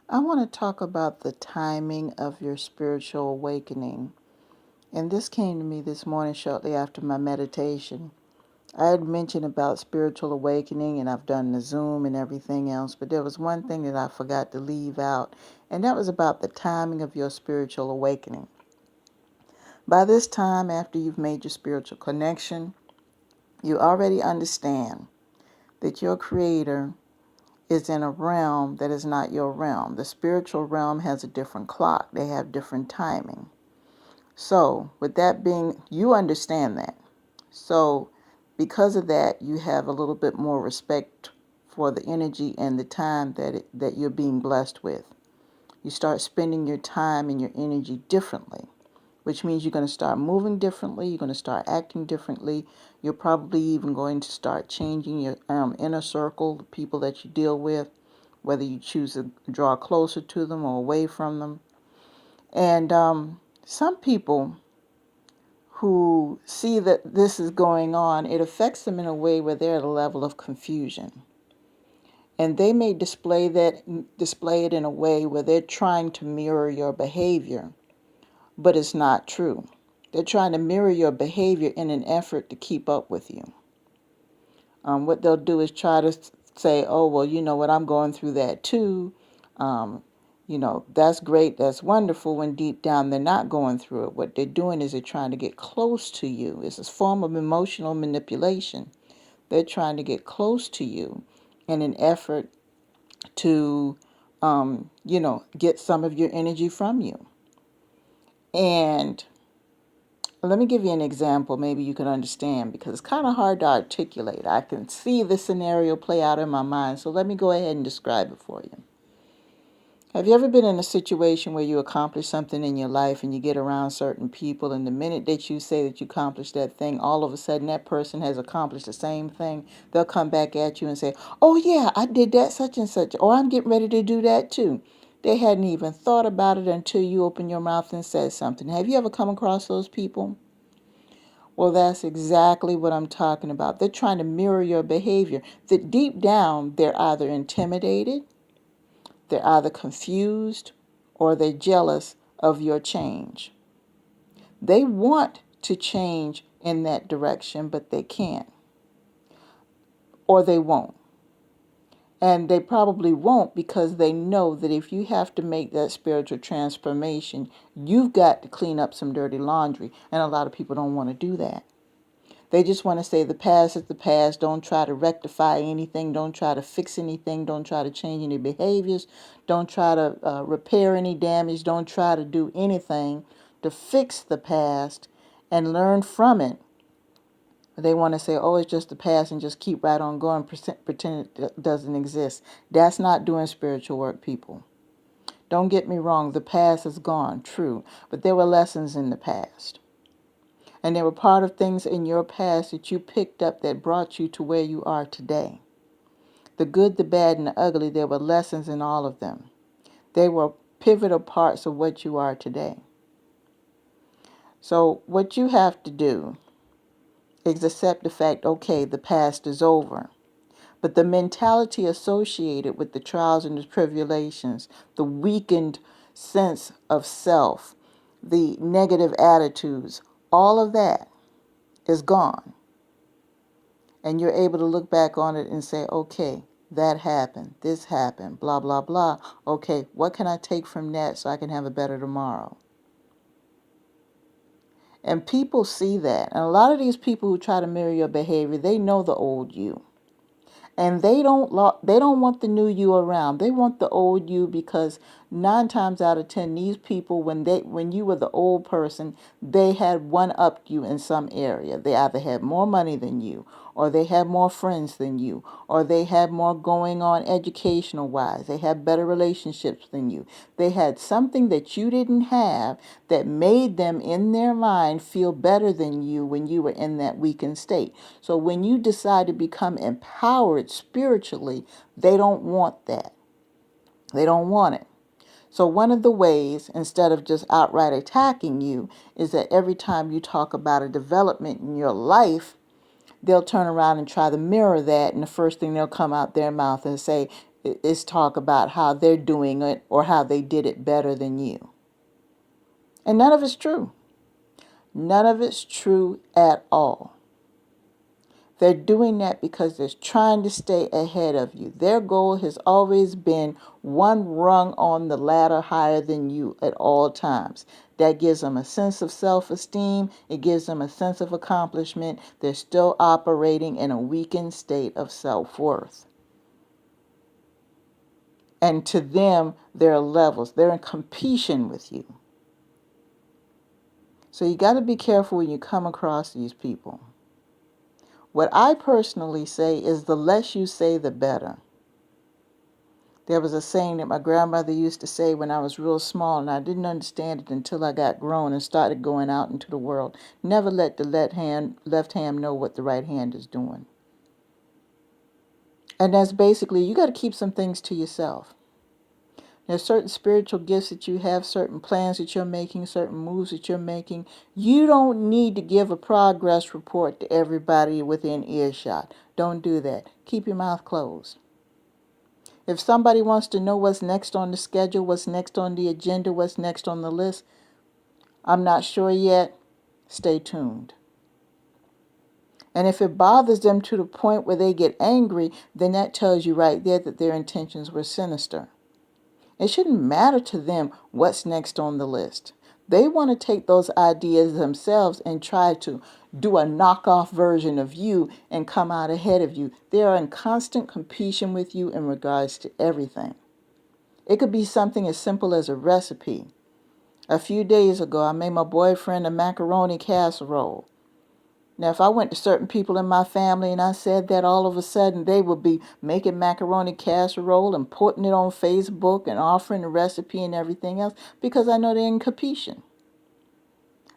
I want to talk about the timing of your spiritual awakening. And this came to me this morning shortly after my meditation. I had mentioned about spiritual awakening and I've done the Zoom and everything else, but there was one thing that I forgot to leave out, and that was about the timing of your spiritual awakening. By this time, after you've made your spiritual connection, you already understand that your Creator is in a realm that is not your realm. The spiritual realm has a different clock. They have different timing. So, with that being, you understand that. So, because of that, you have a little bit more respect for the energy and the time that you're being blessed with. You start spending your time and your energy differently, which means you're going to start moving differently. You're going to start acting differently. You're probably even going to start changing your inner circle, the people that you deal with, whether you choose to draw closer to them or away from them. And some people who see that this is going on, it affects them in a way where they're at a level of confusion. And they may display it in a way where they're trying to mirror your behavior, but it's not true. They're trying to mirror your behavior in an effort to keep up with you. What they'll do is try to say, oh, well, you know what, I'm going through that too. That's great, that's wonderful, when deep down they're not going through it. What they're doing is they're trying to get close to you. It's a form of emotional manipulation. They're trying to get close to you in an effort to, get some of your energy from you. And let me give you an example. Maybe you can understand, because it's kind of hard to articulate. I can see the scenario play out in my mind. So let me go ahead and describe it for you. Have you ever been in a situation where you accomplish something in your life and you get around certain people, and the minute that you say that you accomplished that thing, all of a sudden that person has accomplished the same thing? They'll come back at you and say, oh yeah, I did that such and such, or I'm getting ready to do that too. They hadn't even thought about it until you opened your mouth and said something. Have you ever come across those people? Well, that's exactly what I'm talking about. They're trying to mirror your behavior. That deep down, they're either intimidated, they're either confused, or they're jealous of your change. They want to change in that direction, but they can't, or they won't. And they probably won't, because they know that if you have to make that spiritual transformation, you've got to clean up some dirty laundry. And a lot of people don't want to do that. They just want to say the past is the past. Don't try to rectify anything. Don't try to fix anything. Don't try to change any behaviors. Don't try to repair any damage. Don't try to do anything to fix the past and learn from it. They want to say, oh, it's just the past, and just keep right on going, pretend it doesn't exist. That's not doing spiritual work, people. Don't get me wrong. The past is gone, true. But there were lessons in the past. And there were part of things in your past that you picked up that brought you to where you are today. The good, the bad, and the ugly, there were lessons in all of them. They were pivotal parts of what you are today. So what you have to do is accept the fact, okay, the past is over. But the mentality associated with the trials and the tribulations, the weakened sense of self, the negative attitudes, all of that is gone. And you're able to look back on it and say, okay, that happened, this happened, blah, blah, blah. Okay, what can I take from that so I can have a better tomorrow? And people see that. And a lot of these people who try to mirror your behavior, they know the old you. And they don't want the new you around. They want the old you, because 9 times out of 10, these people, when you were the old person, they had one-upped you in some area. They either had more money than you, or they had more friends than you, or they had more going on educational wise. They had better relationships than you. They had something that you didn't have that made them in their mind feel better than you when you were in that weakened state. So when you decide to become empowered spiritually, they don't want that. They don't want it. So one of the ways, instead of just outright attacking you, is that every time you talk about a development in your life, they'll turn around and try to mirror that, and the first thing they'll come out their mouth and say is talk about how they're doing it or how they did it better than you. And none of it's true. None of it's true at all. They're doing that because they're trying to stay ahead of you. Their goal has always been one rung on the ladder higher than you at all times. That gives them a sense of self-esteem. It gives them a sense of accomplishment. They're still operating in a weakened state of self-worth. And to them, there are levels. They're in competition with you. So you got to be careful when you come across these people. What I personally say is the less you say, the better. There was a saying that my grandmother used to say when I was real small, and I didn't understand it until I got grown and started going out into the world. Never let the left hand know what the right hand is doing. And that's basically, you got to keep some things to yourself. There's certain spiritual gifts that you have, certain plans that you're making, certain moves that you're making. You don't need to give a progress report to everybody within earshot. Don't do that. Keep your mouth closed. If somebody wants to know what's next on the schedule, what's next on the agenda, what's next on the list, I'm not sure yet. Stay tuned. And if it bothers them to the point where they get angry, then that tells you right there that their intentions were sinister. It shouldn't matter to them what's next on the list. They want to take those ideas themselves and try to do a knockoff version of you and come out ahead of you. They are in constant competition with you in regards to everything. It could be something as simple as a recipe. A few days ago, I made my boyfriend a macaroni casserole. Now, if I went to certain people in my family and I said that, all of a sudden they would be making macaroni casserole and putting it on Facebook and offering the recipe and everything else because I know they're in competition.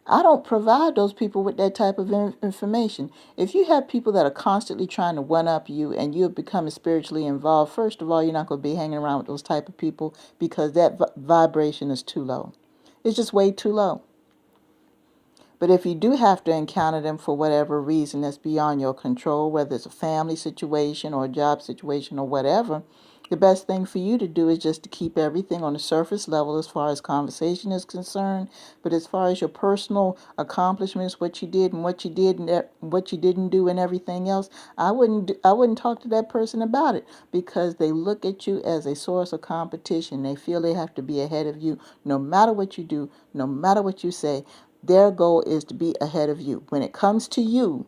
I don't provide those people with that type of information. If you have people that are constantly trying to one-up you and you're becoming spiritually involved, first of all, you're not going to be hanging around with those type of people because that vibration is too low. It's just way too low. But if you do have to encounter them for whatever reason that's beyond your control, whether it's a family situation or a job situation or whatever, the best thing for you to do is just to keep everything on the surface level as far as conversation is concerned. But as far as your personal accomplishments, what you did and what you did and what you didn't do and everything else, I wouldn't talk to that person about it because they look at you as a source of competition. They feel they have to be ahead of you no matter what you do, no matter what you say. Their goal is to be ahead of you. When it comes to you,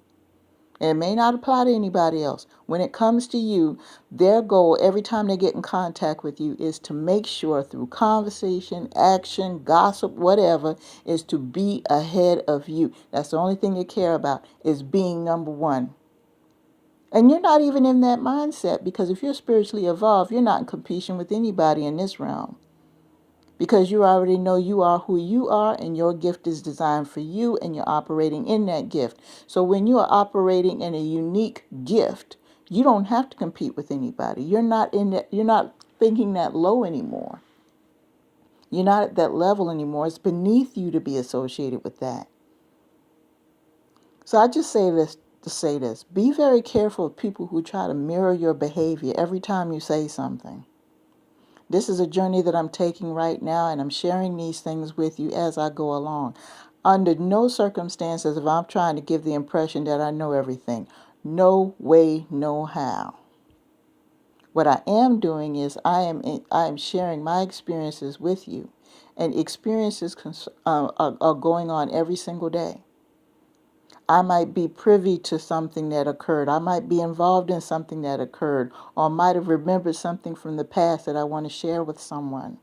and it may not apply to anybody else, when it comes to you, their goal every time they get in contact with you is to make sure through conversation, action, gossip, whatever, is to be ahead of you. That's the only thing they care about, is being number one. And you're not even in that mindset because if you're spiritually evolved, you're not in competition with anybody in this realm. Because you already know you are who you are and your gift is designed for you and you're operating in that gift. So when you are operating in a unique gift, you don't have to compete with anybody. You're not thinking that low anymore. You're not at that level anymore. It's beneath you to be associated with that. So I just say this to say this. Be very careful of people who try to mirror your behavior every time you say something. This is a journey that I'm taking right now, and I'm sharing these things with you as I go along. Under no circumstances if I'm trying to give the impression that I know everything. No way, no how. What I am doing is I am sharing my experiences with you, and experiences are going on every single day. I might be privy to something that occurred. I might be involved in something that occurred, or might have remembered something from the past that I want to share with someone.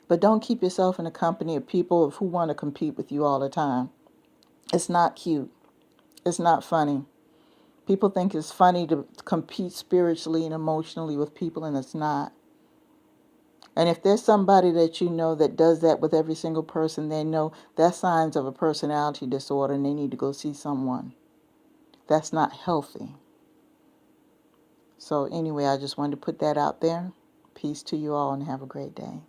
But don't keep yourself in the company of people who want to compete with you all the time. It's not cute. It's not funny. People think it's funny to compete spiritually and emotionally with people, and it's not. And if there's somebody that you know that does that with every single person they know, that's signs of a personality disorder and they need to go see someone. That's not healthy. So anyway, I just wanted to put that out there. Peace to you all and have a great day.